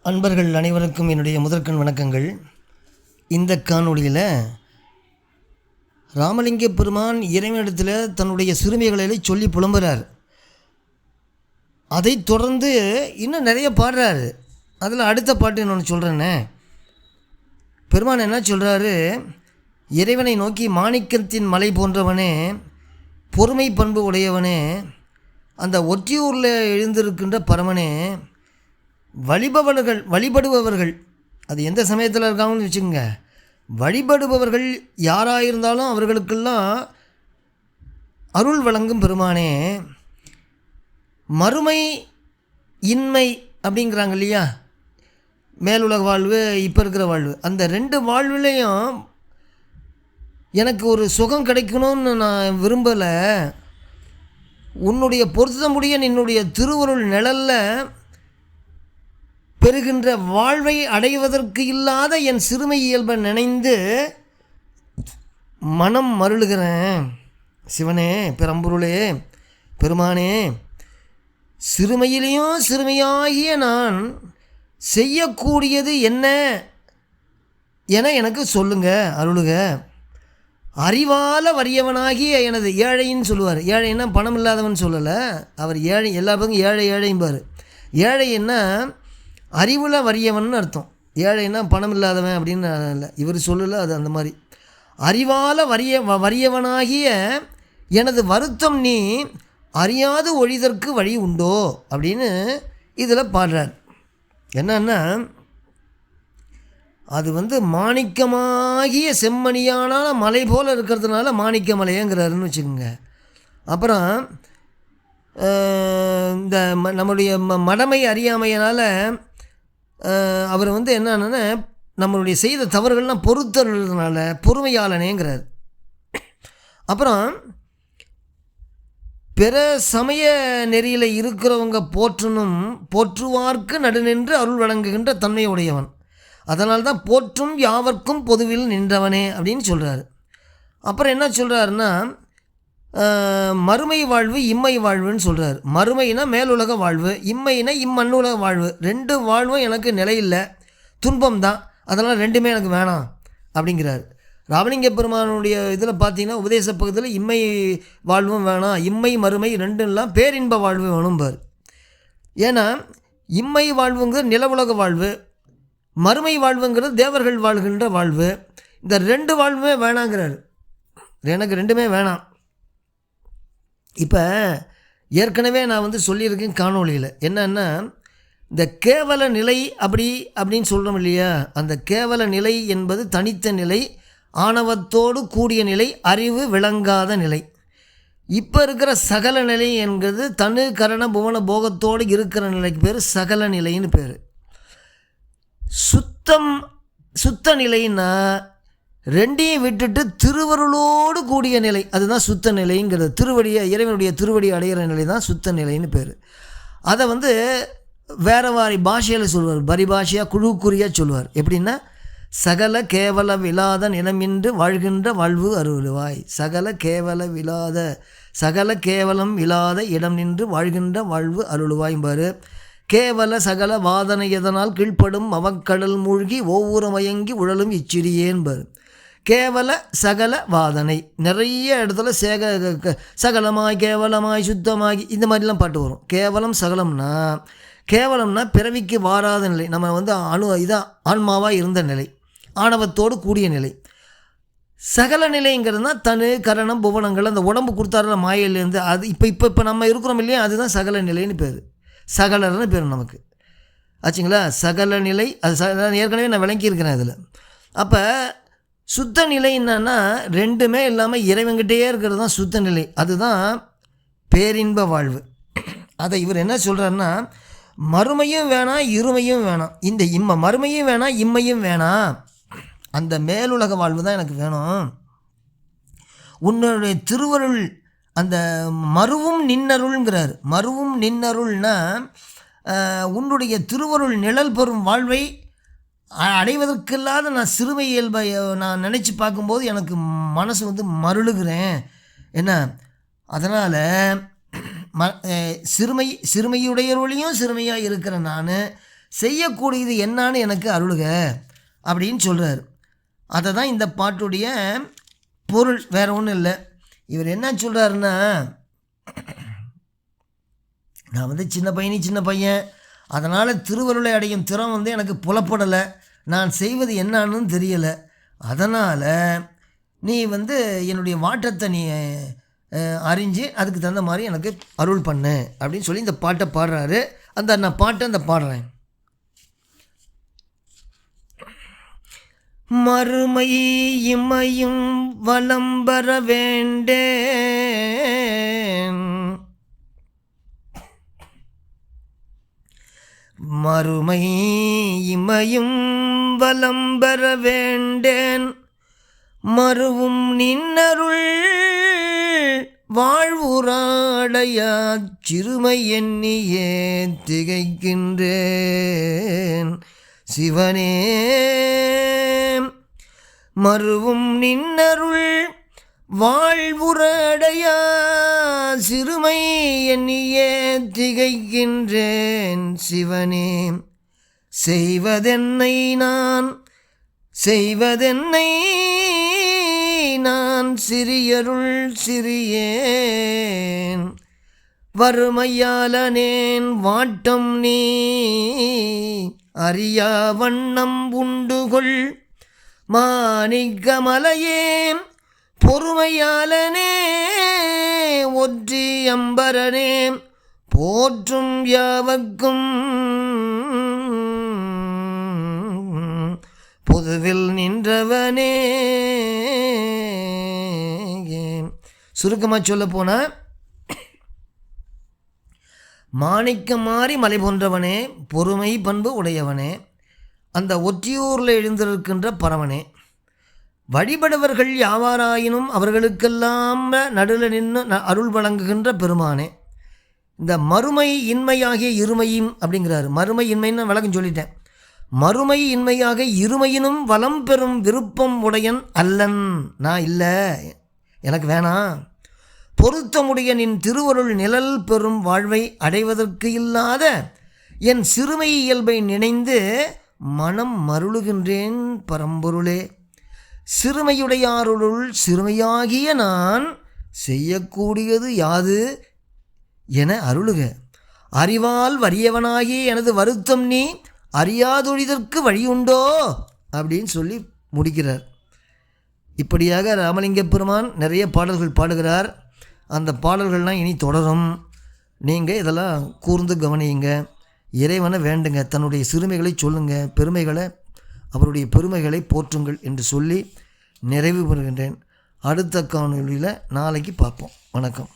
அன்பர்கள் அனைவருக்கும் என்னுடைய முதற்கண் வணக்கங்கள். இந்த காணொளியில் ராமலிங்க பெருமான் இறைவனிடத்தில் தன்னுடைய சிறுமிகளை சொல்லி புலம்புறார். அதை தொடர்ந்து இன்னும் நிறைய பாடுறாரு. அதில் அடுத்த பாட்டு இன்னொன்று சொல்கிறேன்னே. பெருமான் என்ன சொல்கிறாரு? இறைவனை நோக்கி, மாணிக்கத்தின் மலை போன்றவனே, பொறுமை பண்பு உடையவனே, அந்த ஒற்றியூரில் எழுந்திருக்கின்ற பரமனே, வழிபடுபவர்கள் அது எந்த சமயத்தில் இருக்காங்கன்னு வச்சுக்கோங்க, வழிபடுபவர்கள் யாராக இருந்தாலும் அவர்களுக்கெல்லாம் அருள் வழங்கும் பெருமானே, மறுமை இன்மை அப்படிங்கிறாங்க இல்லையா, மேலுலக வாழ்வு இப்போ இருக்கிற வாழ்வு, அந்த ரெண்டு வாழ்வுலேயும் எனக்கு ஒரு சுகம் கிடைக்கணும்னு நான் விரும்பலை. உன்னுடைய பொருத்தமுடைய என்னுடைய திருவருள் நிழலில் பெறுகின்ற வாழ்வை அடைவதற்கு இல்லாத என் சிறுமை இயல்பை நினைந்து மனம் மருளுகிறேன். சிவனே, பெரம்பொருளே, பெருமானே, சிறுமையிலையும் சிறுமையாகிய நான் செய்யக்கூடியது என்ன என எனக்கு சொல்லுங்க, அருளுக. அறிவால வறியவனாகிய எனது ஏழைன்னு சொல்லுவார். ஏழைன்னா பணம் இல்லாதவன் சொல்லலை, அவர் ஏழை, எல்லா பக்கம் ஏழை ஏழைம்பார். ஏழைன்னா அறிவில் வறியவன் அர்த்தம். ஏழைன்னா பணம் இல்லாதவன் அப்படின்னு இல்லை, இவர் சொல்லலை, அது அந்த மாதிரி. அறிவால் வறியவனாகிய எனது வருத்தம் நீ அறியாது ஒழிதற்கு வழி உண்டோ அப்படின்னு இதில் பாடுறார். என்னன்னா, அது மாணிக்கமாகிய செம்மணியான மலை போல் இருக்கிறதுனால மாணிக்க மலையங்கிறாருன்னு வச்சுக்கோங்க. அப்புறம் இந்த நம்முடைய மடமை அறியாமையினால் அவர் என்னன்னா, நம்மளுடைய செய்த தவறுகள்லாம் பொறுத்தறதுனால பொறுமையாளனேங்கிறார். அப்புறம் பிற சமய நெறியில் இருக்கிறவங்க போற்றுவார்க்கு நடுநின்று அருள் வழங்குகின்ற தன்மை உடையவன், அதனால்தான் போற்றும் யாவர்க்கும் பொதுவில் நின்றவனே அப்படின்னு சொல்கிறார். அப்புறம் என்ன சொல்கிறாருன்னா, மறுமை வாழ்வு இம்மை வாழ்வுன்னு சொல்கிறார். மறுமைனா மேலுலக வாழ்வு, இம்மைனா இம்மண்ணுலக வாழ்வு. ரெண்டு வாழ்வும் எனக்கு நிலையில்லை, துன்பம் தான், அதனால் ரெண்டுமே எனக்கு வேணாம் அப்படிங்கிறார். ராமலிங்க பெருமானுடைய இதில் பார்த்தீங்கன்னா, உபதேச பக்கத்தில் இம்மை வாழ்வும் வேணாம், இம்மை மறுமை ரெண்டும் எல்லாம் பேரின்ப வாழ்வு வேணும்பார். ஏன்னா இம்மை வாழ்வுங்கிறது நிலவுலக வாழ்வு, மறுமை வாழ்வுங்கிறது தேவர்கள் வாழ்கின்ற வாழ்வு. இந்த ரெண்டு வாழ்வுமே வேணாங்கிறார். எனக்கு ரெண்டுமே வேணாம். இப்போ ஏற்கனவே நான் சொல்லியிருக்கேன் காணொளியில். என்னன்னா, இந்த கேவல நிலை அப்படின்னு சொல்கிறோம் இல்லையா, அந்த கேவல நிலை என்பது தனித்த நிலை, ஆணவத்தோடு கூடிய நிலை, அறிவு விளங்காத நிலை. இப்போ இருக்கிற சகல நிலை என்கிறது தனு கரண புவன போகத்தோடு இருக்கிற நிலைக்கு பேர் சகல நிலைன்னு பேர். சுத்த நிலைன்னா ரெண்டையும் விட்டுட்டு திருவருளோடு கூடிய நிலை, அதுதான் சுத்த நிலைங்கிறது. இறைவனுடைய திருவடி அடைகிற நிலை தான் சுத்த நிலைன்னு பேர். அதை வேறு வாரி பாஷையில் சொல்வார், பரிபாஷையாக குழுக்குறியாக சொல்லுவார். எப்படின்னா, சகல கேவல விலாத நிலமின்று வாழ்கின்ற வாழ்வு அருள்வாய். சகல கேவலம் இல்லாத இடம் நின்று வாழ்கின்ற வாழ்வு அருள்வாய்பார். கேவல சகல வாதனை எதனால் கீழ்ப்படும் அவக்கடல் மூழ்கி ஒவ்வொரு மயங்கி உழலும் இச்சிறியேன்பார். கேவல சகல வாதனை நிறைய இடத்துல சகலமாய் கேவலமாய் சுத்தமாகி இந்த மாதிரிலாம் பாட்டு வரும். கேவலம்னா பிறவிக்கு வாராத நிலை, நம்ம இதான் ஆன்மாவாக இருந்த நிலை, ஆணவத்தோடு கூடிய நிலை. சகல நிலைங்கிறது தான் தனு கரணம் புவனங்கள், அந்த உடம்பு கொடுத்தாருல மாயிலேருந்து, அது இப்போ நம்ம இருக்கிறோம் இல்லையா, அதுதான் சகல நிலைன்னு பேர். சகலர்னு பேர் நமக்கு ஆச்சுங்களா. சகல நிலை அது ஏற்கனவே நான் விளங்கியிருக்கிறேன் அதில். அப்போ சுத்த நிலை என்னன்னா, ரெண்டுமே இல்லாமல் இறைவன்கிட்டே இருக்கிறது தான் சுத்த நிலை, அதுதான் பேரின்ப வாழ்வு. அதை இவர் என்ன சொல்கிறாருன்னா, மறுமையும் வேணாம் இருமையும் வேணாம், இந்த மறுமையும் வேணாம் இம்மையும் வேணாம், அந்த மேலுலக வாழ்வு தான் எனக்கு வேணும். உன்னுடைய திருவருள், அந்த மறுவும் நின்னருள்ங்கிறார். மறுவும் நின்னருள்னா, உன்னுடைய திருவருள் நிழல் பெறும் வாழ்வை அடைவதற்கில்லாத நான் சிறுமை இயல்பை நான் நினச்சி பார்க்கும்போது எனக்கு மனசு மருளுகிறேன். என்ன, அதனால் சிறுமையுடையவர்களையும் சிறுமையாக இருக்கிற நான் செய்யக்கூடியது என்னான்னு எனக்கு அருளுக அப்படின்னு சொல்கிறார். அதை தான் இந்த பாட்டுடைய பொருள், வேறு ஒன்றும் இல்லை. இவர் என்ன சொல்கிறாருன்னா, நான் சின்ன பையன், அதனால் திருவருளை அடையும் திறம் எனக்கு புலப்படலை, நான் செய்வது என்னான்னு தெரியலை, அதனால் நீ என்னுடைய வாட்டத்தை நீ அறிஞ்சு அதுக்கு தகுந்த மாதிரி எனக்கு அருள் பண்ணு அப்படின்னு சொல்லி இந்த பாட்டை பாடுறாரு. நான் பாட்டை பாடுறேன். மறுமை இமையும் வலம்பர வேண்டேன், மறுமை இமையும் வலம்பர வேண்டேன், மறுவும் நின்னருள் வாழ்வுராடையா சிறுமை எண்ணியே திகைக்கின்றேன் சிவனே, மறுவும் நின்னருள் வாழ்வுரடையா சிறுமை எண்ணியே திகைக்கின்றேன் சிவனே, செய்வதென்னை நான் சிறியருள் சிறியேன், வறுமையாலனேன் வாட்டம் நீ அறியா வண்ணம் உண்டுகொள், மாணிக்கமலையே பொறுமையாலனே ஒற்றி அம்பரனே போற்றும் யாவர்க்கும் பொதுவில் நின்றவனே. சுருக்கமாக சொல்ல போனால், மாணிக்கம் மாறி மலை போன்றவனே, பொறுமை பண்பு உடையவனே, அந்த ஒற்றியூரில் எழுந்திருக்கின்ற பரவனே, வழிபடுவர்கள் யாவாராயினும் அவர்களுக்கெல்லாம் நடுவில் நின்று அருள் வழங்குகின்ற பெருமானே, இந்த மறுமை இன்மையாகிய இருமையும் அப்படிங்கிறாரு. மறுமை இன்மைன்னு விளக்கம் சொல்லிட்டேன். மறுமை இன்மையாக இருமையினும் வளம் பெறும் விருப்பம் உடையன் அல்லன், நான் இல்லை, எனக்கு வேணாம். பொருத்தமுடைய நின் திருவருள் நிழல் பெறும் வாழ்வை அடைவதற்கு இல்லாத என் சிறுமை இயல்பை நினைந்து மனம் மருளுகின்றேன் பரம்பொருளே, சிறுமையுடையாருள் சிறுமையாகிய நான் செய்யக்கூடியது யாது என அருளுக, அறிவால் வறியவனாகிய எனது வருத்தம் நீ அறியாதொழிதற்கு வழியுண்டோ அப்படின்னு சொல்லி முடிக்கிறார். இப்படியாக ராமலிங்க பெருமான் நிறைய பாடல்கள் பாடுகிறார். அந்த பாடல்கள்லாம் இனி தொடரும். நீங்கள் இதெல்லாம் கூர்ந்து கவனியுங்க, இறைவனை வேண்டுங்க, தன்னுடைய சிறுமைகளை சொல்லுங்கள், பெருமைகளை அவருடைய பெருமைகளை போற்றுங்கள் என்று சொல்லி நிறைவு பெறுகின்றேன். அடுத்த காணொலியில் நாளைக்கு பார்ப்போம். வணக்கம்.